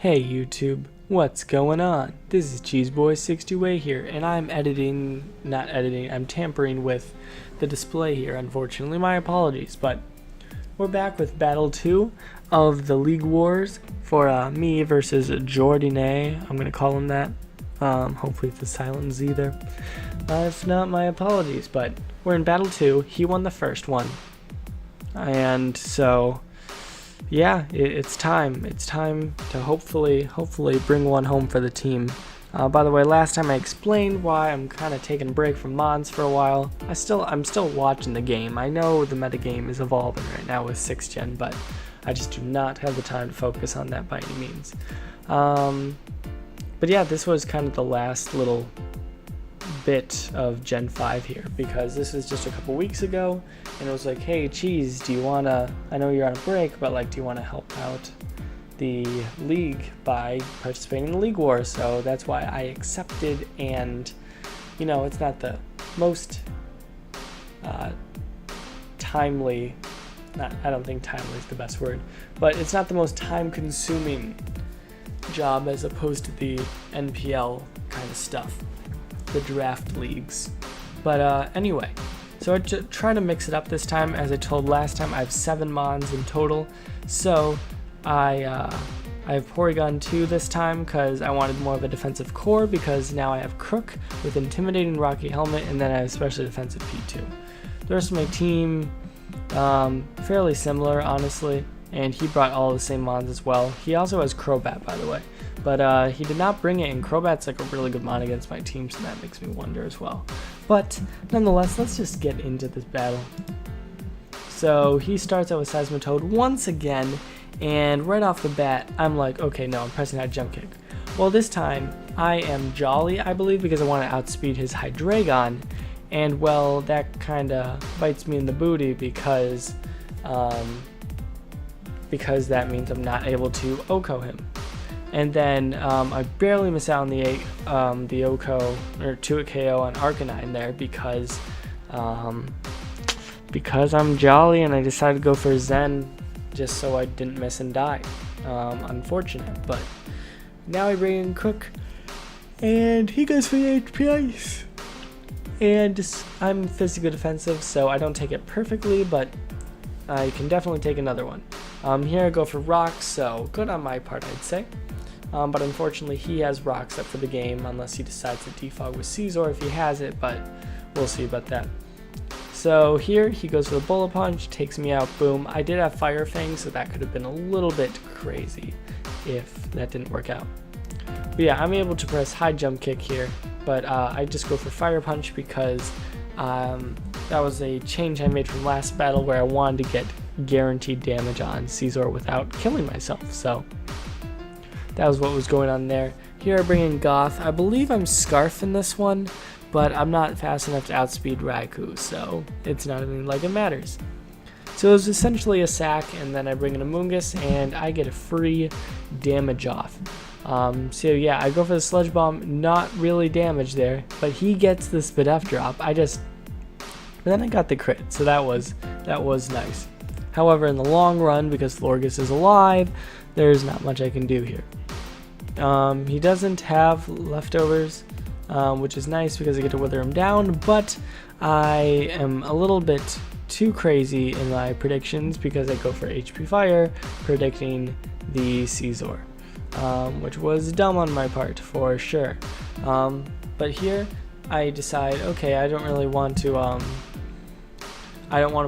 Hey YouTube, what's going on? This is Cheeseboy628 here, and I'm I'm tampering with the display here, unfortunately. My apologies, but we're back with Battle 2 of the League Wars for me versus Jordinet. I'm gonna call him that. Hopefully it's a silent Z there. If not, my apologies, but we're in Battle 2. He won the first one. And so yeah, it's time. It's time to hopefully bring one home for the team. By the way, last time I explained why I'm kind of taking a break from mods for a while. I'm still watching the game. I know the metagame is evolving right now with 6th gen, but I just do not have the time to focus on that by any means. But yeah, this was kind of the last little bit of Gen 5 here, because this was just a couple weeks ago, and it was like, hey Cheese, do you wanna, I know you're on a break, but like, do you want to help out the league by participating in the League War? So that's why I accepted. And you know, it's not the most timely, I don't think timely is the best word, but it's not the most time consuming job as opposed to the NPL kind of stuff, the draft leagues. But anyway, so I try to mix it up this time. As I told last time, I have 7 mons in total. So I have Porygon 2 this time because I wanted more of a defensive core, because now I have Crook with Intimidating Rocky Helmet, and then I have Specially Defensive P2. The rest of my team, fairly similar, honestly, and he brought all the same mons as well. He also has Crobat, by the way, but he did not bring it, and Crobat's like a really good mon against my team, so that makes me wonder as well. But nonetheless, let's just get into this battle. So he starts out with Seismitoad once again, and right off the bat, I'm like, okay, no, I'm pressing out Jump Kick. Well, this time, I am Jolly, I believe, because I want to outspeed his Hydreigon, and well, that kind of bites me in the booty, because that means I'm not able to OHKO him. And then I barely miss out on the OHKO, or 2-hit KO on Arcanine there, because I'm Jolly and I decided to go for Zen just so I didn't miss and die. Unfortunate, but now I bring in Crook, and he goes for the HP Ice. And I'm physically defensive, so I don't take it perfectly, but I can definitely take another one. Here I go for Rocks, so good on my part, I'd say. But unfortunately, he has Rocks up for the game, unless he decides to defog with Scizor if he has it, but we'll see about that. So here, he goes for the Bullet Punch, takes me out, boom. I did have Fire Fang, so that could have been a little bit crazy if that didn't work out. But yeah, I'm able to press high Jump Kick here, but I just go for Fire Punch because that was a change I made from last battle where I wanted to get guaranteed damage on Scizor without killing myself, so that was what was going on there. Here I bring in Goth. I believe I'm Scarf in this one, but I'm not fast enough to outspeed Raikou, so it's not even like it matters. So it was essentially a sack, and then I bring in a Mungus, and I get a free damage off. So yeah, I go for the Sludge Bomb, not really damage there, but he gets the Spadef drop. But then I got the crit, so that was nice. However, in the long run, because Florges is alive, there's not much I can do here. He doesn't have leftovers, which is nice because I get to wither him down, but I am a little bit too crazy in my predictions because I go for HP Fire, predicting the Scizor, which was dumb on my part for sure. But here I decide, okay, I don't really want to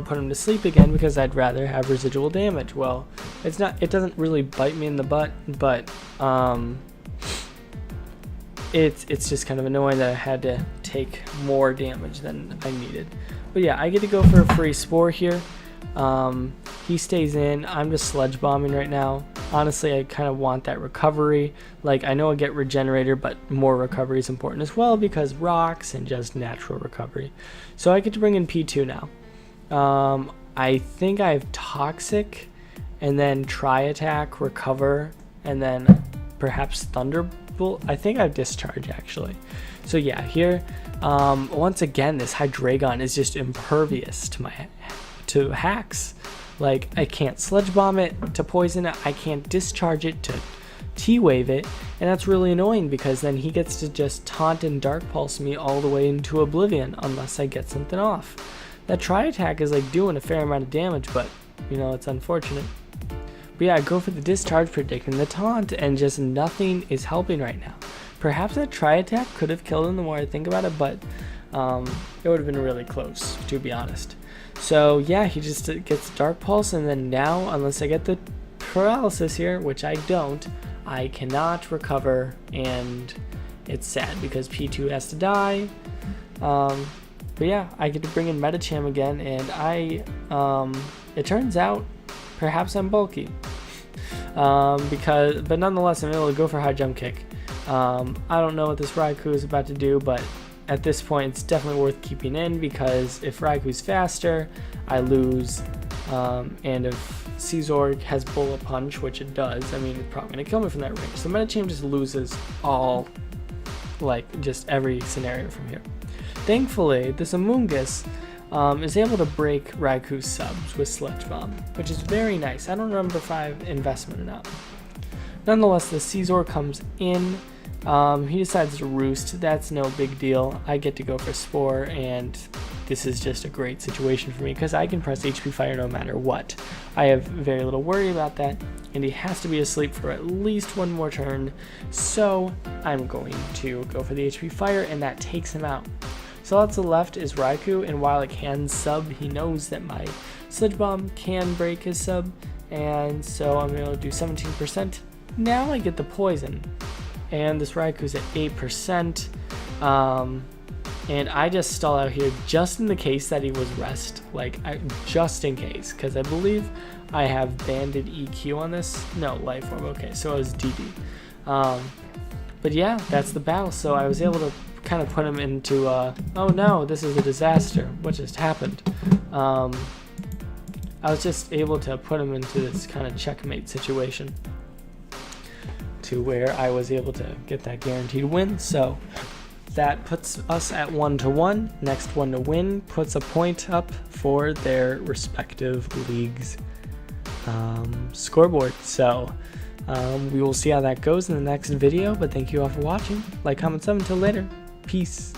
put him to sleep again because I'd rather have residual damage. Well, it doesn't really bite me in the butt, but it's just kind of annoying that I had to take more damage than I needed. But yeah, I get to go for a free Spore here. He stays in. I'm just Sludge Bombing right now. Honestly, I kind of want that recovery. Like, I know I get Regenerator, but more recovery is important as well because rocks and just natural recovery. So I get to bring in P2 now. I think I have Toxic, and then Tri Attack, Recover, and then perhaps Thunderbolt. I think I have Discharge actually. So yeah, here, once again, this Hydreigon is just impervious to hacks. Like, I can't Sludge Bomb it to poison it. I can't discharge it to T-wave it, and that's really annoying because then he gets to just taunt and dark pulse me all the way into oblivion unless I get something off. That tri attack is like doing a fair amount of damage, but you know, it's unfortunate. But yeah, I go for the discharge, predicting the taunt, and just nothing is helping right now. Perhaps that tri attack could have killed him the more I think about it, but it would have been really close, to be honest. So yeah, he just gets dark pulse, and then now, unless I get the paralysis here, which I don't, I cannot recover, and it's sad because P2 has to die. But yeah, I get to bring in Metacham again, and it turns out perhaps I'm bulky. But nonetheless, I'm able to go for high jump kick. I don't know what this Raikou is about to do, but at this point it's definitely worth keeping in, because if Raiku's faster, I lose, and if Caesar has Bullet Punch, which it does, I mean, it's probably going to kill me from that range. So Metacham just loses all, like, just every scenario from here. Thankfully, this Amoonguss is able to break Raiku's subs with Sludge Bomb, which is very nice. I don't remember if I have investment or not. Nonetheless, the Caesar comes in. He decides to roost. That's no big deal. I get to go for Spore, and this is just a great situation for me because I can press HP Fire no matter what. I have very little worry about that, and he has to be asleep for at least one more turn, so I'm going to go for the HP Fire, and that takes him out. So all that's left is Raikou, and while it can sub, he knows that my Sludge Bomb can break his sub, and so I'm able to do 17%. Now I get the poison, and this Raiku's at 8%, and I just stall out here just in the case that he was rest, just in case, because I believe I have banded EQ on this. No, life orb. Okay, so it was DD. But yeah, that's the battle. So I was able to kind of put him into oh no, this is a disaster, what just happened. I was just able to put him into this kind of checkmate situation to where I was able to get that guaranteed win. So that puts us at 1-1. Next one to win puts a point up for their respective leagues scoreboard. So we will see how that goes in the next video, but thank you all for watching. Like, comment, sub. Until later. Peace.